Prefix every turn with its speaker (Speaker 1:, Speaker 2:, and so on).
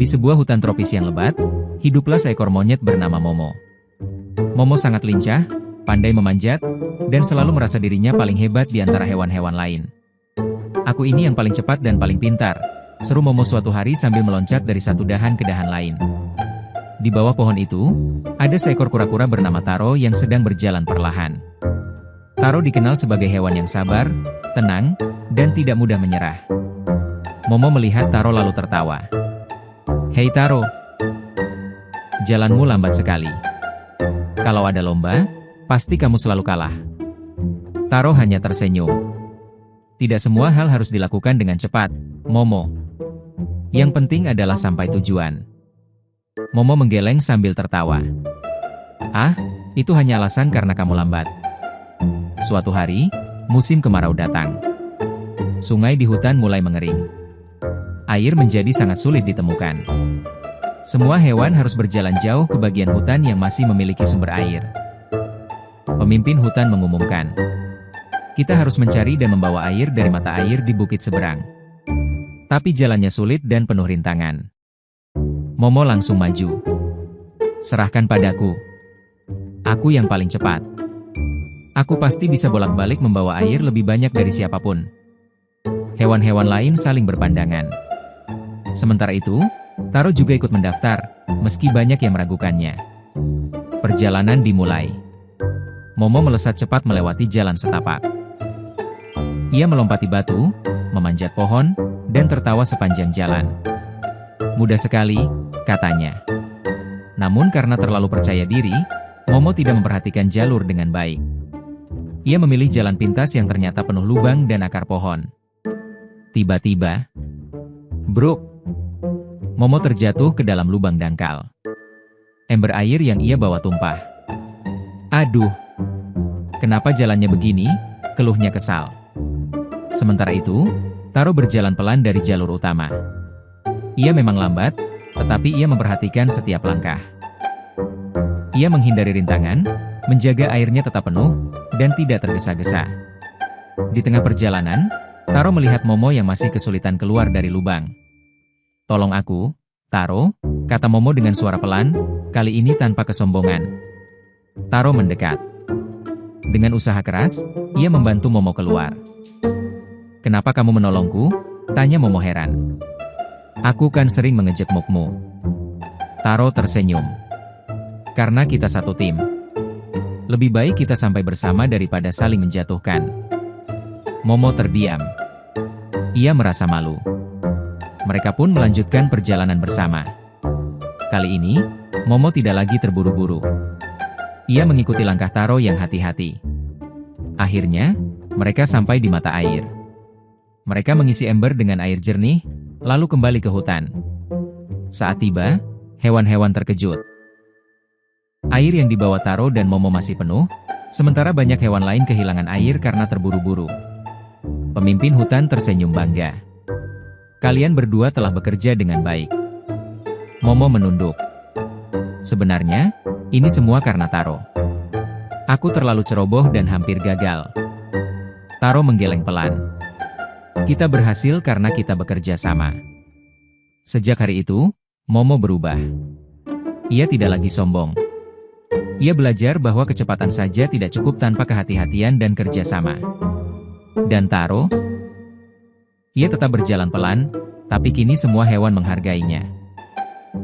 Speaker 1: Di sebuah hutan tropis yang lebat, hiduplah seekor monyet bernama Momo. Momo sangat lincah, pandai memanjat, dan selalu merasa dirinya paling hebat di antara hewan-hewan lain. "Aku ini yang paling cepat dan paling pintar," seru Momo suatu hari sambil meloncat dari satu dahan ke dahan lain. Di bawah pohon itu, ada seekor kura-kura bernama Taro yang sedang berjalan perlahan. Taro dikenal sebagai hewan yang sabar, tenang, dan tidak mudah menyerah. Momo melihat Taro lalu tertawa. "Hei Taro, jalanmu lambat sekali. Kalau ada lomba, pasti kamu selalu kalah." Taro hanya tersenyum. "Tidak semua hal harus dilakukan dengan cepat, Momo. Yang penting adalah sampai tujuan." Momo menggeleng sambil tertawa. "Ah, itu hanya alasan karena kamu lambat." Suatu hari, musim kemarau datang. Sungai di hutan mulai mengering. Air menjadi sangat sulit ditemukan. Semua hewan harus berjalan jauh ke bagian hutan yang masih memiliki sumber air. Pemimpin hutan mengumumkan, "Kita harus mencari dan membawa air dari mata air di bukit seberang." Tapi jalannya sulit dan penuh rintangan. Momo langsung maju. "Serahkan padaku. Aku yang paling cepat. Aku pasti bisa bolak-balik membawa air lebih banyak dari siapapun." Hewan-hewan lain saling berpandangan. Sementara itu, Taro juga ikut mendaftar, meski banyak yang meragukannya. Perjalanan dimulai. Momo melesat cepat melewati jalan setapak. Ia melompati batu, memanjat pohon, dan tertawa sepanjang jalan. "Mudah sekali," katanya. Namun karena terlalu percaya diri, Momo tidak memperhatikan jalur dengan baik. Ia memilih jalan pintas yang ternyata penuh lubang dan akar pohon. Tiba-tiba, bruk! Momo terjatuh ke dalam lubang dangkal. Ember air yang ia bawa tumpah. "Aduh! Kenapa jalannya begini?" keluhnya kesal. Sementara itu, Taro berjalan pelan dari jalur utama. Ia memang lambat, tetapi ia memperhatikan setiap langkah. Ia menghindari rintangan, menjaga airnya tetap penuh, dan tidak tergesa-gesa. Di tengah perjalanan, Taro melihat Momo yang masih kesulitan keluar dari lubang. "Tolong aku, Taro," kata Momo dengan suara pelan, kali ini tanpa kesombongan. Taro mendekat. Dengan usaha keras, ia membantu Momo keluar. "Kenapa kamu menolongku?" tanya Momo heran. "Aku kan sering mengejekmukmu." Taro tersenyum. "Karena kita satu tim. Lebih baik kita sampai bersama daripada saling menjatuhkan." Momo terdiam. Ia merasa malu. Mereka pun melanjutkan perjalanan bersama. Kali ini, Momo tidak lagi terburu-buru. Ia mengikuti langkah Taro yang hati-hati. Akhirnya, mereka sampai di mata air. Mereka mengisi ember dengan air jernih, lalu kembali ke hutan. Saat tiba, hewan-hewan terkejut. Air yang dibawa Taro dan Momo masih penuh, sementara banyak hewan lain kehilangan air karena terburu-buru. Pemimpin hutan tersenyum bangga. "Kalian berdua telah bekerja dengan baik." Momo menunduk. "Sebenarnya, ini semua karena Taro. Aku terlalu ceroboh dan hampir gagal." Taro menggeleng pelan. "Kita berhasil karena kita bekerja sama." Sejak hari itu, Momo berubah. Ia tidak lagi sombong. Ia belajar bahwa kecepatan saja tidak cukup tanpa kehati-hatian dan kerjasama. Dan Taro? Ia tetap berjalan pelan, tapi kini semua hewan menghargainya.